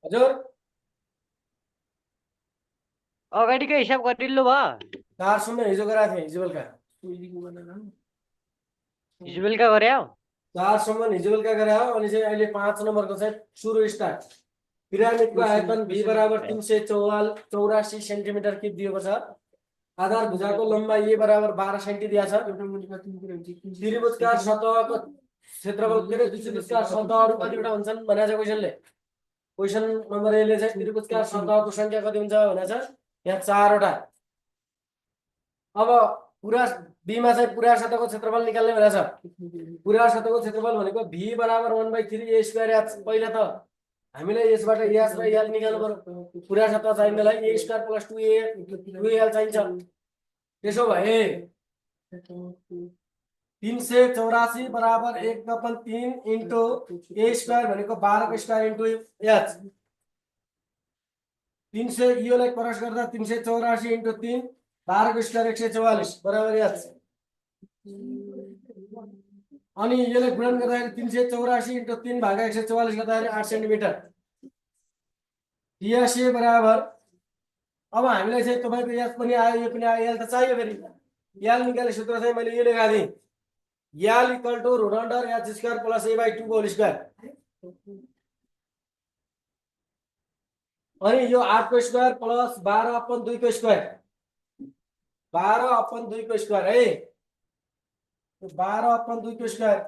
हजुर अगाडिको हिसाब गरिल्नु भयो? 400 हिजो गराएको थिएँ हिजो बेलुका। हिजो बेलुका गरे हो? 400 हिजो बेलुका गरे हो। अनि चाहिँ अहिले 5 नम्बरको चाहिँ सुरु स्टार्ट। पिरामिडको आयतन भी बराबर 384 सेन्टिमिटर क्युब दिएको छ। आधार भुजाको लम्बाइ ए बराबर 12 सेन्टि दिएको छ। त्रिभुजका सतहको क्षेत्रफल के अरे त्रिभुजका सतहहरू कतिवटा हुन्छन् भनेको छ क्वेशनले। क्वेशन नम्बर ए ले चाहिँ त्रिभुजका सतहको संख्या कति हुन्छ भनेको छ यहाँ 4वटा। अब पुरा बीमा चाहिँ पुरा सतहको क्षेत्रफल निकाल्ने भनेको छ। पुरा सतहको क्षेत्रफल भनेको भी बराबर 1/3 ए स्क्वायर एच। पहिला त हामीलाई यसबाट एच र एल निकाल्नु पर्यो। पुरा सतह चाहिँदैलाई ए स्क्वायर प्लस 2एल चाहिन्छ। त्यसो भए 384 बराबर 1/3 इन्टु ए स्क्वायर भनेको 12 को स्क्वायर इन्टु एच। 300 योलाई क्रस गर्दा 384 इन्टु 3 12 को स्क्वायर 144 बराबर एच। अनि यसले गुणन गर्दाखेरि 384 इन्टु 3 भागा 144 गर्दाखेरि 8 सेन्टिमिटर। टिएसए बराबर अब हामीलाई चाहिँ तपाईको एच पनि आयो यो पनि आयो एल त चाहियो फेरि। एल निकाल्ने सूत्र चाहिँ मैले यो लेखा दिएँ। L equal to root under H square plus a/2 whole square. अनि यो 8 को स्क्वायर प्लस 12/2 को स्क्वायर। 12/2 को स्क्वायर है। 12/2 को स्क्वायर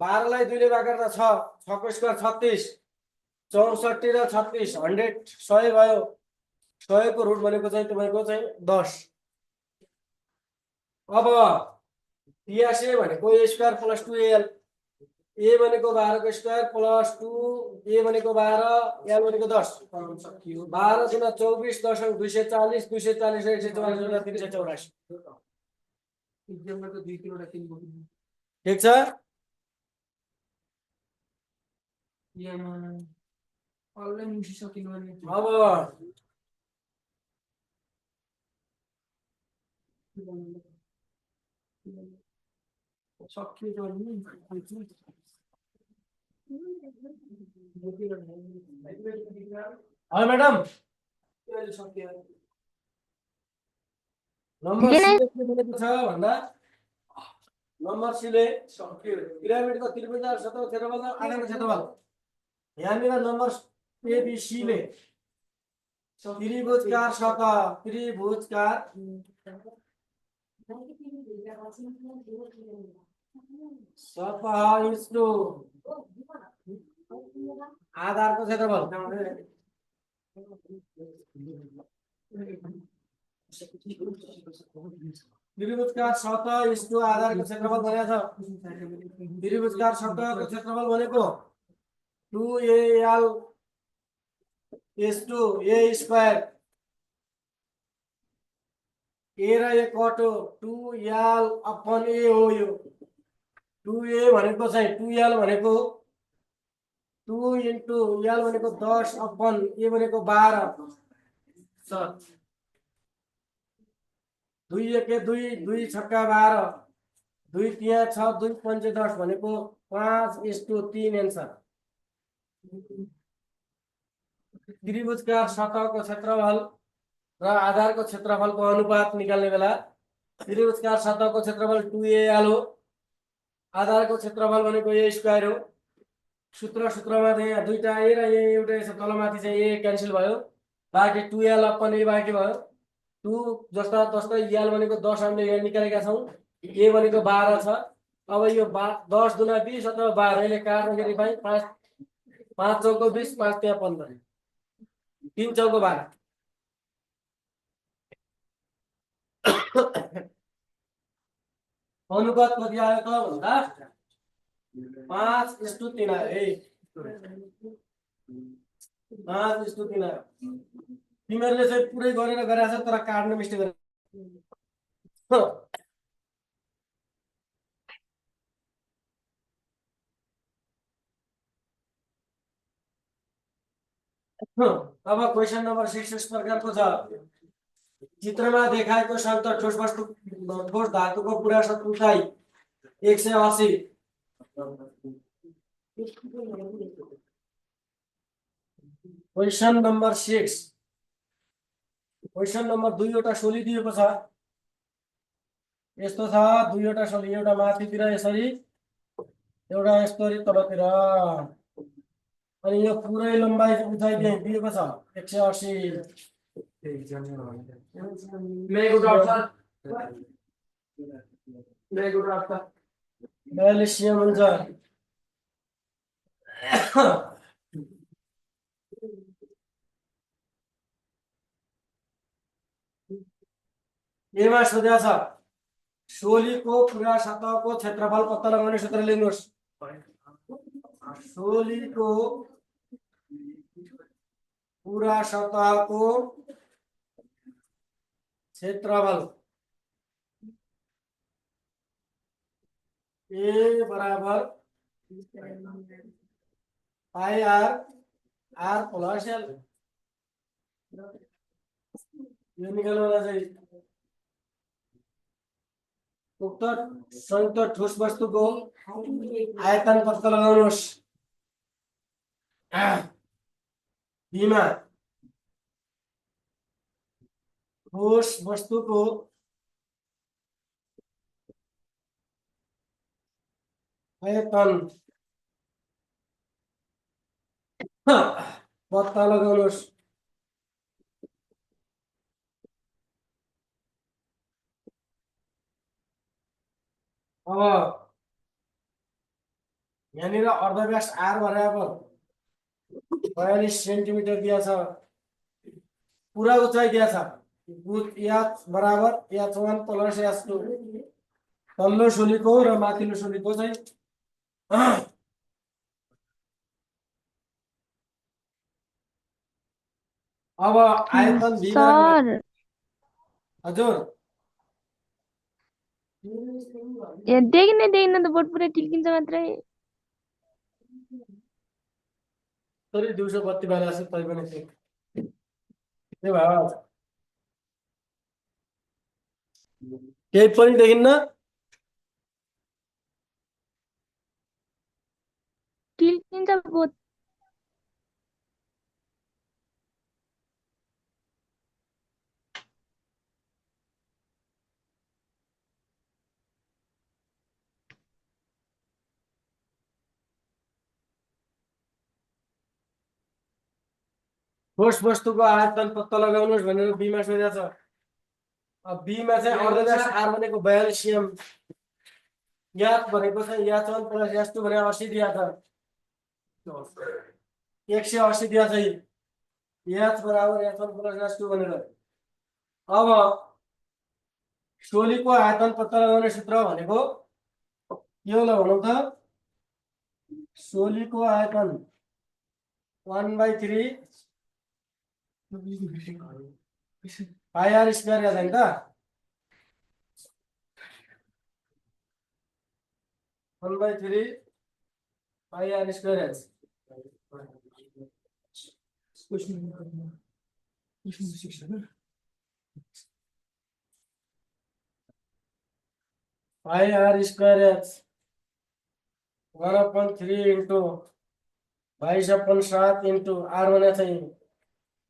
12 लाई 2 ले भाग गर्दा 6 6 को स्क्वायर 36 64 र 36 100 भयो। 100 को रुट भनेको चाहिँ तपाईको चाहिँ 10। अब टिएसए भनेको ए स्क्वायर प्लस 2एल। ए भनेको 12 को स्क्वायर प्लस 2 ए भनेको 12 एल भनेको 10। 12 गुना 24 10 240 240 र 144 गुना 384। ठिक छ। अब मैडम नम्बर सी के छ भन्दा नम्बर सी ले पिरामिडको त्रिभुजाकार सतहको क्षेत्रफल र आधारको क्षेत्रफल। यहाँनिर नम्बर ए बी सी ले त्रिभुजकार सतह इन्टु आधारको क्षेत्रफल। त्रिभुजकार सतह इन्टु आधारको क्षेत्रफल भनेको छ। त्रिभुजकार सतहको क्षेत्रफल भनेको 2al इन्टु a स्क्वायर। ए र ए कटो 2l अपन a हो। यो 2a भनेको चाहिँ 2l भनेको 2 इन्टु l भनेको 10 अपन a भनेको 12 छ। 2 1 2 2 छक्का 12 2 तिया 6 2 5 10 भनेको 5:3 एन्सर। त्रिभुजकार सतहको क्षेत्रफल र आधारको क्षेत्रफलको अनुपात निकाल्ने बेला त्रिभुजकार सतहको क्षेत्रफल 2al हो। आधारको क्षेत्रफल भनेको a स्क्वायर हो। सूत्रमा यहाँ दुईटा a र a एउटै छ। तलमाथि चाहिँ a क्यान्सल भयो। बाँकी 2l अपन a बाँकी भयो। 2 जस्ता तस्तै l भनेको 10 हामीले यहाँ निकालेका छौं। a भनेको 12 छ। अब यो 10 दुना 20 अथवा 12 यसले काट्दाखेरि 5 5 चौको 20 5 त्यहाँ 15 3 चौको 12। अनुपात कति आयो त भन्दा 5:3 आयो है। 5:3 आयो। तिमीहरूले चाहिँ पुरै गरेर गरेछ तर काट्न मिस्टेक गरे। अब क्वेशन नम्बर 6 इस प्रकारको छ। चित्रमा देखाएको संयुक्त ठोस धातुको पूरा सतह उचाइ 180 क्वेसन नम्बर 6 क्वेसन नम्बर 2 एउटा सोली दिएको छ यस्तो छ दुईवटा सोली एउटा माथितिर यसरी एउटा यसरी तलतिर अनि यो पुरै लम्बाइ उचाइ दिएको छ 180 42 हुन्छ एमा सोधेको छ सोलीको पुरा सतहको क्षेत्रफल पत्ता लगाउने सूत्र लेख्नुहोस् सोलीको पुरा सतहको क्षेत्रफल ए बराबर पाई आर आर प्लस एल यो निकाल्नुलाई चाहिँ उक्त संयुक्त ठोस वस्तुको आयतन पत्ता लगाउनुहोस् बीमा ठोस वस्तुको आयतन पत्ता लगाउनुहोस् अब यहाँनिर अर्धव्यास आर बराबर 42 सेन्टिमिटर दिया छ पुरा उचाइ दिया छ एच बराबर h1 प्लस h2 तल्लो सोलीको र माथिल्लो सोलीको चाहिँ अब आयतन v सर हजुर देखिन त बोर्ड पुरै टिल्किन्छ मात्रै तरी 232 वाला छ तै पनि के भयो केही पनि देखिन्न टिल्किन्छ बोर्ड ठोस वस्तुको आयतन पत्ता लगाउनुहोस् भनेर बीमा सोधेको छ अब बीमा चाहिँ अर्धव्यास आर भनेको 42 एम याद भनेको चाहिँ h1 प्लस h2 भने 80 दिया छ 180 दिया छ h बराबर h1 प्लस h2 भनेर अब सोलीको आयतन पत्ता लगाउने सूत्र भनेको के होला भनौँ त सोलीको आयतन 1/3 पाई आर स्क्वायर याद है क्या 1/3 पाई आर स्क्वायर है pi r square h 1/3 into 22/7 into r बने चाहिए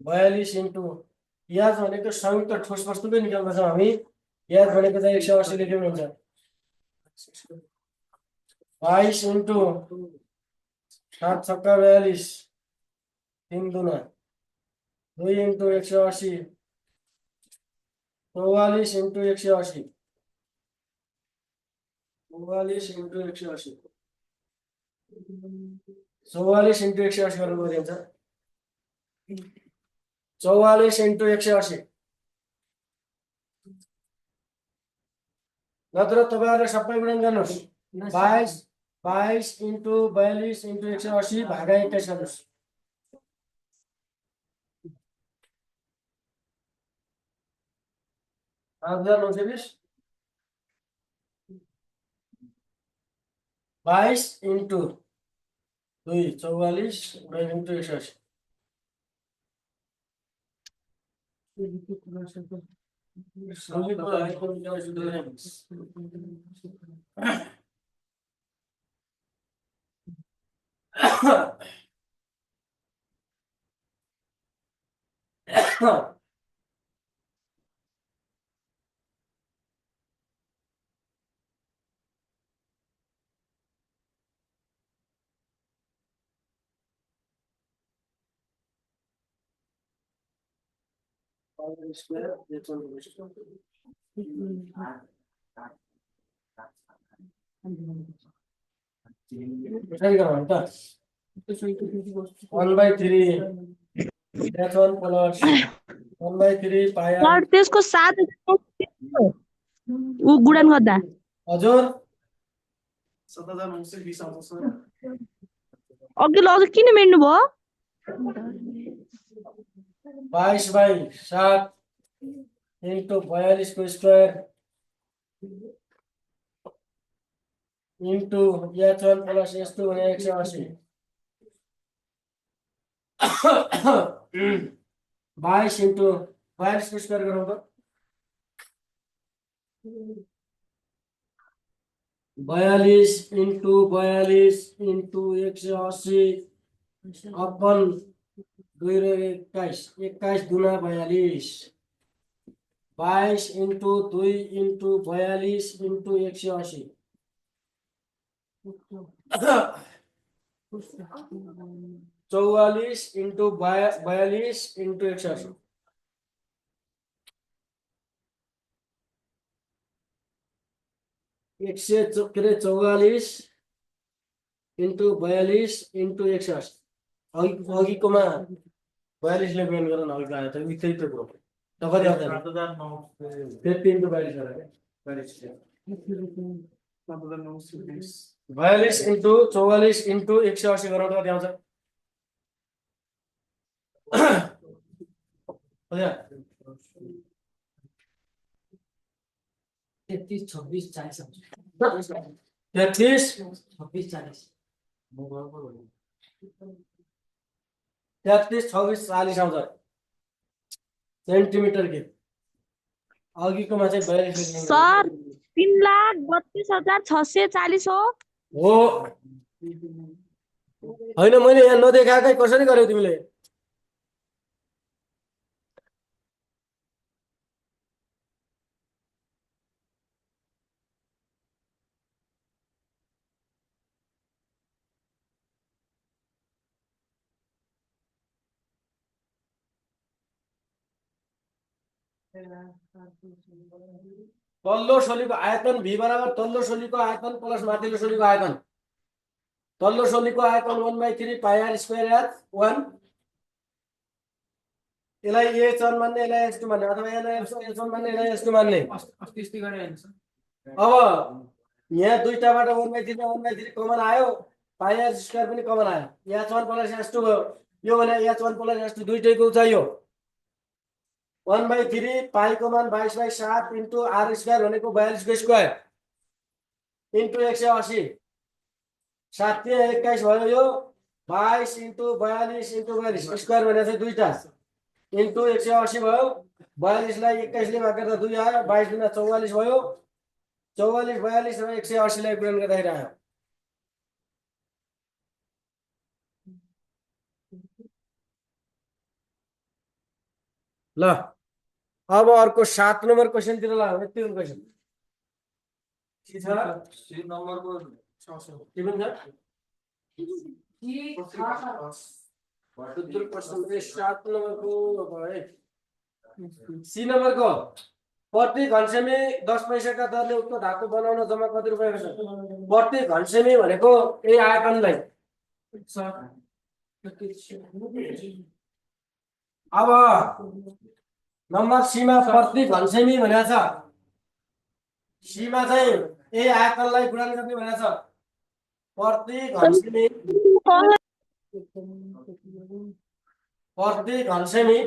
42 इंटू याद होने के संयुक्त ठोस वस्तु भी निकाल्न छ हामी याद होने के चाहिँ 180 लेख्नु हुन्छ 22 इंटू 7 छक्का 42 3 दुना 2 इंटू 180 44 इंटू 180 44 इंटू 180 44 इंटू 180 गर्नु पर्छ 44 इंटू 180 नत्र तपाईहरुले सबै गुणन गर्नुस् 22 इंटू 42 इंटू 180 भागा 21 गर्नुस् 5920 22 into 2 44 into 180 one by three h1 plus 1/3 pie sir त्यसको साथ ऊ गुणन गर्दा हजुर अघिल्लो अझ किन मेट्नु भयो 22/7 इन्टु 42 को square into h1 plus h2 भने 180 22 इन्टु 42 को स्क्वायर गरौँ त 42 इन्टु 42 इन्टु 180 अपन 2 र 21 21 दुना 42 22 into 2 into 42 into 180 44 into 42 into 180 144 into 42 into 180 अघिकोमा 42 ले गुणन गर्न अघिको आयो त उतै त कुरो त कति आउँछ 50 इन्टु 42 गरे 42 इन्टु 44 इन्टु 180 गरौँ त कति आउँछ तेत्तीस 26 40 33 26 40 33 26 40 आउँछ सेन्टिमिटर के अघिकोमा चाहिँ 42 सर 3,32,640 हो होइन मैले यहाँ नदेखाएकै कसरी गर्यौ तिमीले तल्लो सोलीको आयतन v बराबर तल्लो सोलीको आयतन प्लस माथिल्लो सोलीको आयतन तल्लो सोलीको आयतन 1/3 पाई r स्क्वायर h1 यसलाई h1 मान्ने यसलाई h2 मान्ने अथवा यसलाई h1 मान्ने यसलाई h2 मान्ने अब यहाँ दुईटाबाट 1/3 1/3 कमन आयो पाई r स्क्वायर पनि कमन आयो h1 प्लस h2 भयो यो भने h1 प्लस h2 दुईटैको चाहियो 1/3 पाई को मान 22/7 इन्टु r स्क्वायर भनेको 42 को स्क्वायर इन्टु 180 7 21 भयो यो 22 इन्टु 42 इन्टु 42 स्क्वायर भने चाहिँ दुईटा इन्टु 180 भयो 42 लाई 21 ले भाग गर्दा 2 आयो 22 गुणा 44 भयो 44 42 र 180 लाई गुणन गर्दाखेरि आयो ल अब अर्को 7 नम्बर क्वेशन तिर लाग्यो यति हुन्छ क्वेशन के छ सी नम्बर को के भन्छ प्रश्न 7 नम्बर को है सी नम्बर को प्रति घनसेमी 10 पैसा का दरले उक्त धातु बनाउन जम्मा कति रुपैयाँ खर्च प्रति घनसेमी भनेको यही आयतनलाई अब नम्बर सीमा प्रति घनसेमी भनेको छ सीमा चाहिँ यही आयतनलाई गुणन गर्ने भनेको छ प्रति घनसेमी प्रति घनसेमी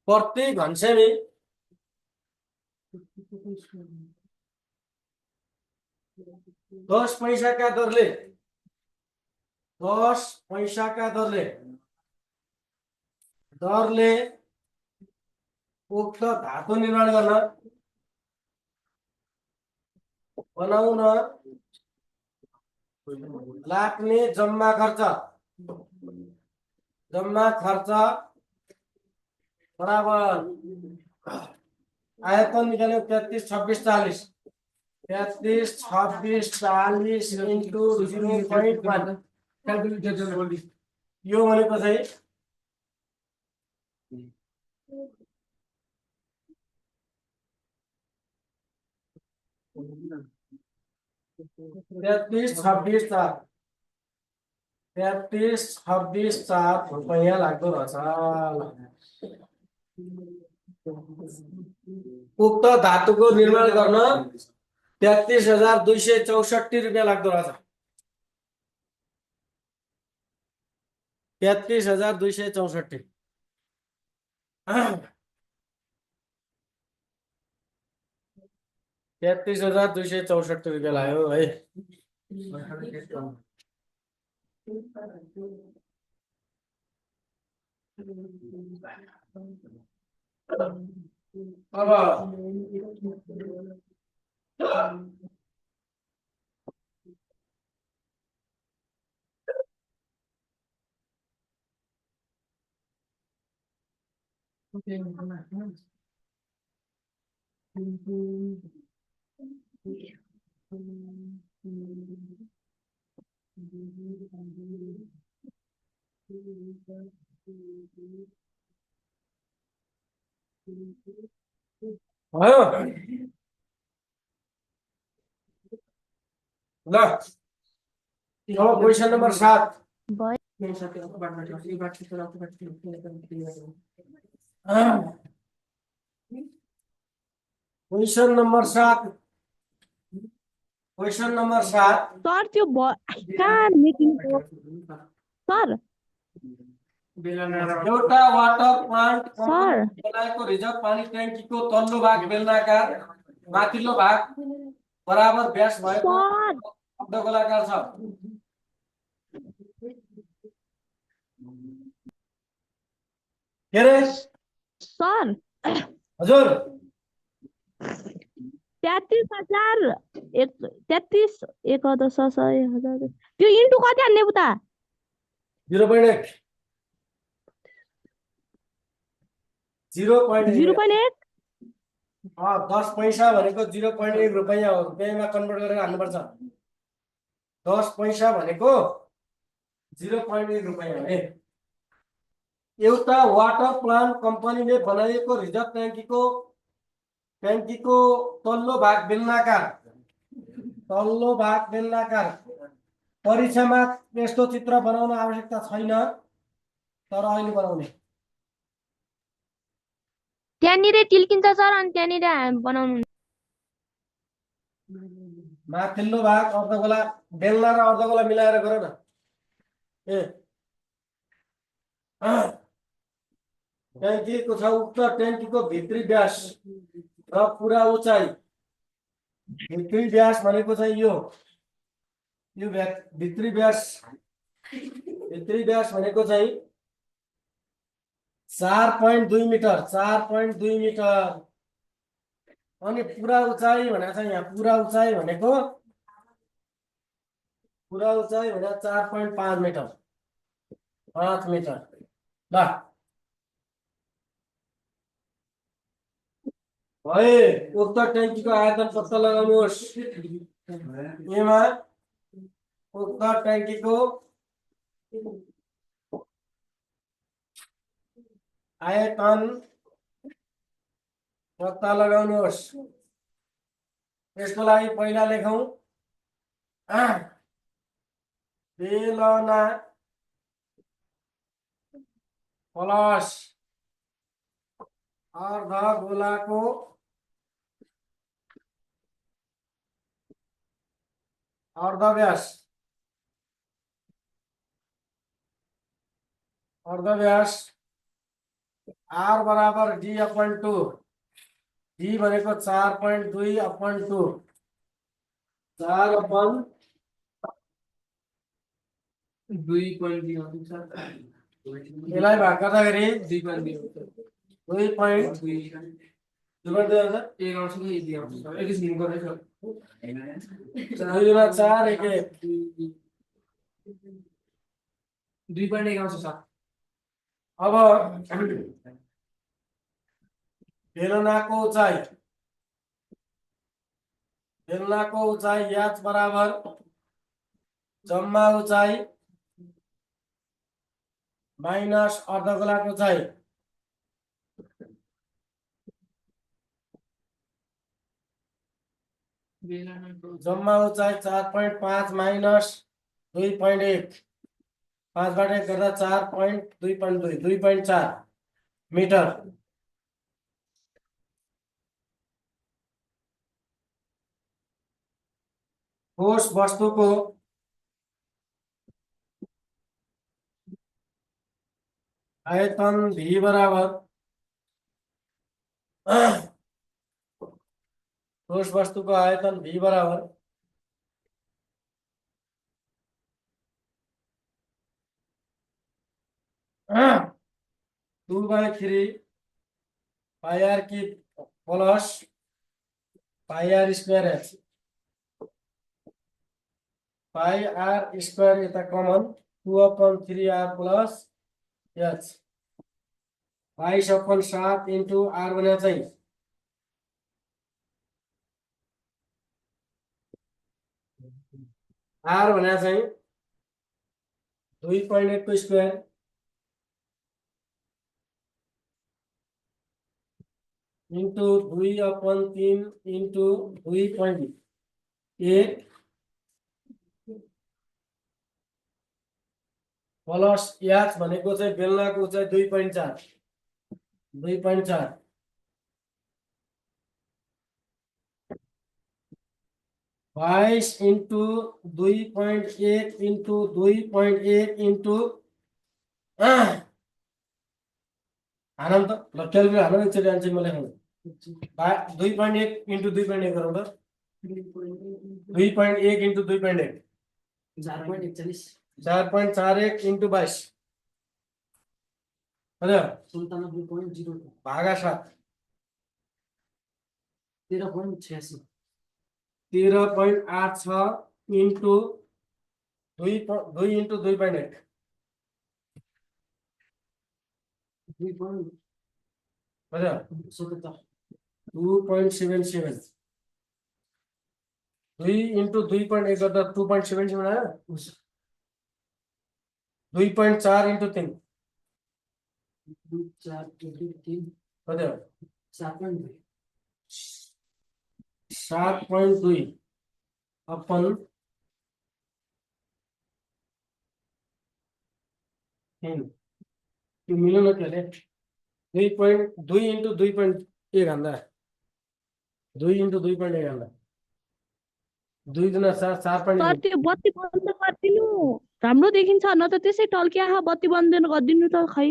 प्रति घनसेमी 10 पैसा का दरले 10 पैसा का दरले उक्त धातु निर्माण गर्न बनाउन लाग्ने जम्मा खर्च बराबर आयतन निकाल्यो 33 26 40 33 26 40 इन्टु 0.1 यो भनेको चाहिँ 33 26 4 33 26 4 रुपैयाँ लाग्दो रहेछ उक्त धातुको निर्माण गर्न 33,264 रुपैयाँ लाग्दो रहेछ 33,264 33,264 रुपैयाँ लाग्यो है अब भयो ल अब question number 7 question number 7 sir त्यो कहाँ मेटिङको सर एउटा वाटर प्लान्ट सर बनाएको रिजर्भ पानी ट्याङ्कीको तल्लो भाग बेलनाकार माथिल्लो भाग बराबर व्यास भएको सर अर्धगोलाकार छ के रे सर हजुर 33,000 33 1,000 त्यो इन्टु कति हान्ने पुता 0.1 0.1 10 पैसा भनेको 0.1 रुपैयाँ हो रुपैयाँमा कन्भर्ट गरेर हाल्नुपर्छ 10 पैसा भनेको 0.1 रुपैयाँ हो एउटा वाटर प्लान्ट कम्पनीले बनाएको रिजर्भ ट्याङ्कीको तल्लो भाग बेलनाकार परीक्षामा यस्तो चित्र बनाउन आवश्यकता छैन तर अहिले बनाउने त्यहाँनिर टिल्किन्छ सर अनि त्यहाँनिर बनाउनु माथिल्लो भाग अर्धगोला बेलना र अर्धगोला मिलाएर गर न ट्याङ्कीको छ उक्त ट्याङ्कीको भित्री व्यास र पुरा उचाइ भित्री व्यास भनेको चाहिँ यो भित्री व्यास भनेको चाहिँ 4.2 मिटर अनि पुरा उचाइ भनेको चाहिँ यहाँ पुरा उचाइ भनेको 4.5 मिटर 5 मिटर ल भए उक्त ट्याङ्कीको आयतन पत्ता लगाउनुहोस् एमा उक्त ट्याङ्कीको आयतन पत्ता लगाउनुहोस् यसको लागि पहिला लेखौं बेलना प्लस अर्धगोलाको अर्धव्यास R बराबर D/2 D भनेको 4.2/2 यसलाई भाग गर्दाखेरि 2.2 2.2 आउँछ 1 आउँछ कि 2 आउँछ सर एकैछिन गरेछ 2 दुना 4 1 1 2.1 आउँछ सर अब बेलनाको उचाइ याच बराबर जम्मा उचाइ माइनस अर्धगोलाको उचाइ जम्मा उचाइ 4.5 माइनस 2.1 5 बाट 1 गर्दा 4.2.2 2.4 मिटर ठोस वस्तुको आयतन V बराबर ठोस वस्तुको आयतन V बराबर 2/3 पाई r की plus pi r square h pi r square यता common 2/3 r plus h 22/7 into r भने चाहिँ r भने चाहिँ 2.1 को square into 2/3 into 2.1 plus h भनेको चाहिँ बेलनाको चाहिँ 2.4 22 इन्टु 2.1 इन्टु 2.1 इन्टु हानम त ल क्यालकुलेटर हानम एकचोटि आन्सर म लेख्नु 2.1 इन्टु 2.1 गरौँ त 2.1 इन्टु 2.1 4.41 4.41 इन्टु 22 हजुर 97.02 भागा 7 13.86 13.86 इन्टु 2 इन्टु 2.1 हजुर 2.77 2 इन्टु 2.1 गर्दा 2.77 आयो 2.4 इन्टु 3 हजुर 7.2 अपन 3 यो मिल्यो न त्यसले 2.2 इन्टु 2.1 हान्दा 2 इन्टु 2.1 हान्दा 2 दुना 4 सर 4.1 त्यो बत्ती बन्द गरिदिनु राम्रो देखिन्छ न त त्यसै टल्किया बत्ती बन्द गरिदिनु त खै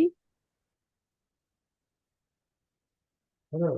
हजुर